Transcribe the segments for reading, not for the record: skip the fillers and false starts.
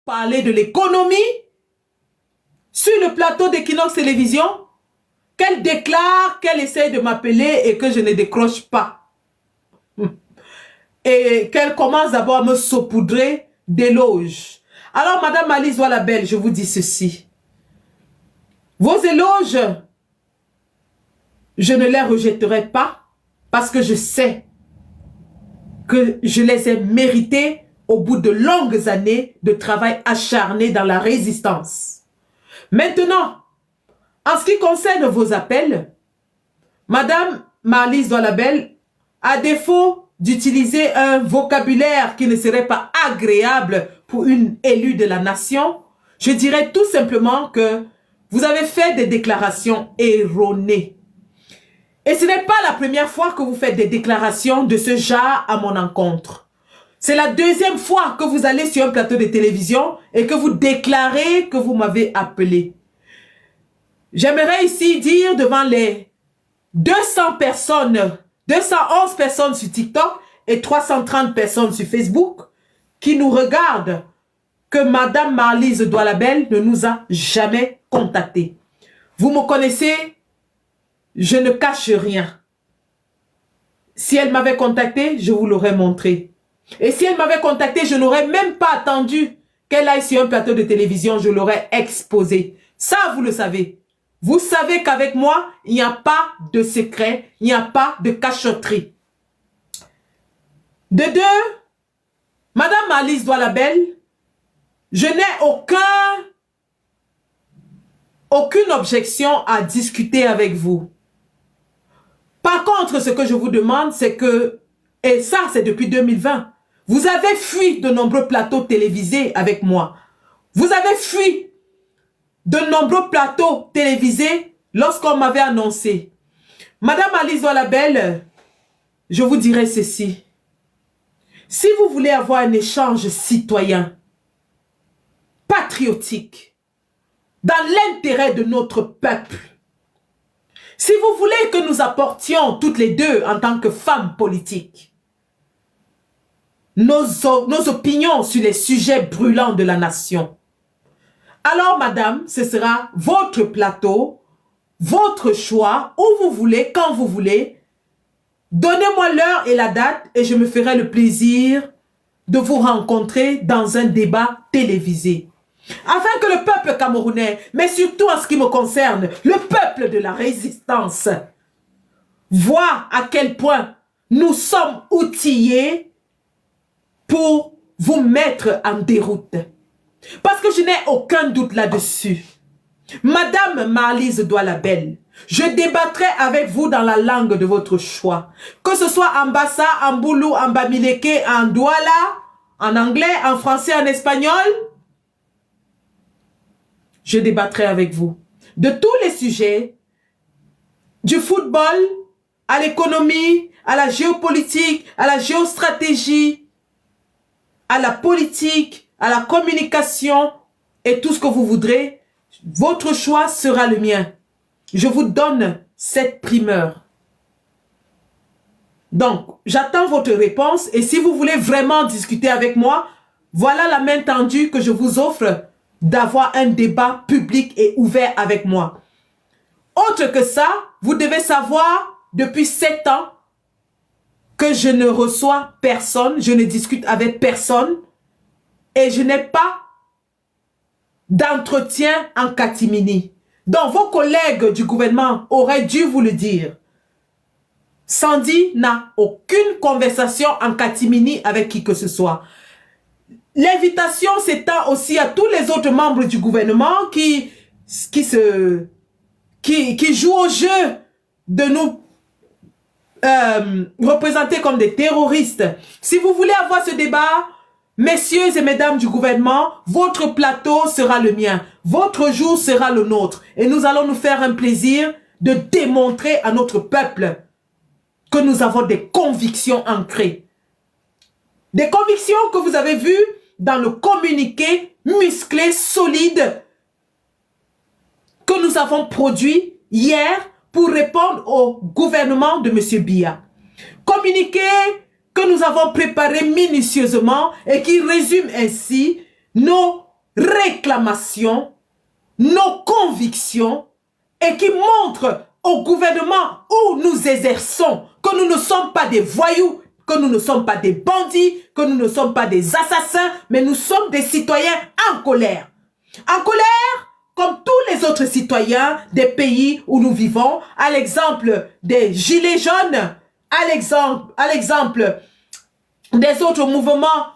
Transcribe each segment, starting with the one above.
parler de l'économie sur le plateau d'Equinox Télévision, qu'elle déclare qu'elle essaie de m'appeler et que je ne décroche pas. Et qu'elle commence d'abord à me saupoudrer d'éloges. Alors, Madame Alice Douala-Belle, je vous dis ceci. Vos éloges, je ne les rejetterai pas parce que je sais que je les ai mérités au bout de longues années de travail acharné dans la résistance. Maintenant, en ce qui concerne vos appels, Madame Alice Douala-Belle, à défaut d'utiliser un vocabulaire qui ne serait pas agréable pour une élue de la nation, je dirais tout simplement que vous avez fait des déclarations erronées. Et ce n'est pas la première fois que vous faites des déclarations de ce genre à mon encontre. C'est la deuxième fois que vous allez sur un plateau de télévision et que vous déclarez que vous m'avez appelé. J'aimerais ici dire devant les 200 personnes, 211 personnes sur TikTok et 330 personnes sur Facebook qui nous regardent que Madame Marlise Douala-Belle ne nous a jamais contactés. Vous me connaissez, je ne cache rien. Si elle m'avait contacté, je vous l'aurais montré. Et si elle m'avait contacté, je n'aurais même pas attendu qu'elle aille sur un plateau de télévision, je l'aurais exposé. Ça, vous le savez. Vous savez qu'avec moi, il n'y a pas de secret, il n'y a pas de cachotterie. De deux, Madame Alice Douala-Belle, je n'ai aucune objection à discuter avec vous. Par contre, ce que je vous demande, c'est que, et ça c'est depuis 2020, vous avez fui de nombreux plateaux télévisés avec moi. Vous avez fui de nombreux plateaux télévisés lorsqu'on m'avait annoncé. Madame Alice Douala-Belle, je vous dirai ceci. Si vous voulez avoir un échange citoyen, patriotique, dans l'intérêt de notre peuple, si vous voulez que nous apportions toutes les deux en tant que femmes politiques, nos opinions sur les sujets brûlants de la nation, alors, madame, ce sera votre plateau, votre choix, où vous voulez, quand vous voulez. Donnez-moi l'heure et la date et je me ferai le plaisir de vous rencontrer dans un débat télévisé. Afin que le peuple camerounais, mais surtout en ce qui me concerne, le peuple de la résistance, voit à quel point nous sommes outillés pour vous mettre en déroute. Parce que je n'ai aucun doute là-dessus. Madame Marlise Douala-Belle, je débattrai avec vous dans la langue de votre choix. Que ce soit en Bassa, en Boulou, en Bamileke, en Douala, en anglais, en français, en espagnol. Je débattrai avec vous de tous les sujets, du football, à l'économie, à la géopolitique, à la géostratégie, à la politique, à la communication et tout ce que vous voudrez. Votre choix sera le mien. Je vous donne cette primeur. Donc, j'attends votre réponse et si vous voulez vraiment discuter avec moi, voilà la main tendue que je vous offre d'avoir un débat public et ouvert avec moi. Autre que ça, vous devez savoir depuis 7 ans que je ne reçois personne, je ne discute avec personne et je n'ai pas d'entretien en catimini. Donc, vos collègues du gouvernement auraient dû vous le dire. Sandy n'a aucune conversation en catimini avec qui que ce soit. L'invitation s'étend aussi à tous les autres membres du gouvernement qui jouent au jeu de nous représenter comme des terroristes. Si vous voulez avoir ce débat, messieurs et mesdames du gouvernement, votre plateau sera le mien. Votre jour sera le nôtre. Et nous allons nous faire un plaisir de démontrer à notre peuple que nous avons des convictions ancrées. Des convictions que vous avez vues dans le communiqué musclé, solide, que nous avons produit hier pour répondre au gouvernement de M. Biya. Communiqué que nous avons préparé minutieusement et qui résume ainsi nos réclamations, nos convictions et qui montrent au gouvernement où nous exerçons que nous ne sommes pas des voyous, que nous ne sommes pas des bandits, que nous ne sommes pas des assassins, mais nous sommes des citoyens en colère. En colère, comme tous les autres citoyens des pays où nous vivons, à l'exemple des Gilets jaunes, à l'exemple des autres mouvements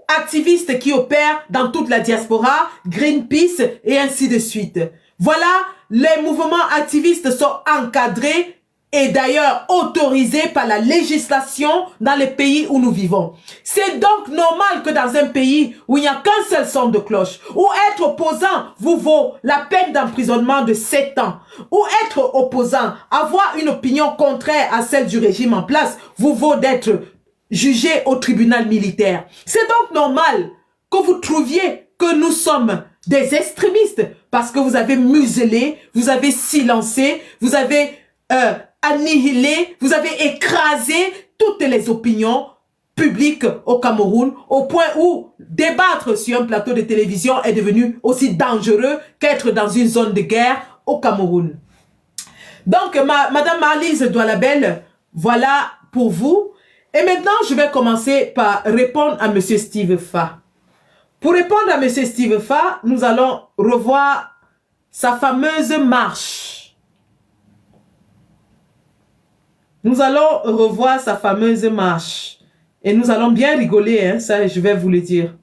activistes qui opèrent dans toute la diaspora, Greenpeace et ainsi de suite. Voilà, les mouvements activistes sont encadrés et d'ailleurs autorisés par la législation dans les pays où nous vivons. C'est donc normal que dans un pays où il n'y a qu'un seul son de cloche, où être opposant vous vaut la peine d'emprisonnement de 7 ans, où être opposant, avoir une opinion contraire à celle du régime en place, vous vaut d'être jugé au tribunal militaire. C'est donc normal que vous trouviez que nous sommes des extrémistes parce que vous avez muselé, vous avez silencé, vous avez annihilé, vous avez écrasé toutes les opinions publiques au Cameroun au point où débattre sur un plateau de télévision est devenu aussi dangereux qu'être dans une zone de guerre au Cameroun. Donc, Madame Marlise Doualabel, voilà pour vous. Et maintenant, je vais commencer par répondre à M. Steve Fa. Pour répondre à M. Steve Fa, nous allons revoir sa fameuse marche. Nous allons revoir sa fameuse marche. Et nous allons bien rigoler, hein, ça je vais vous le dire.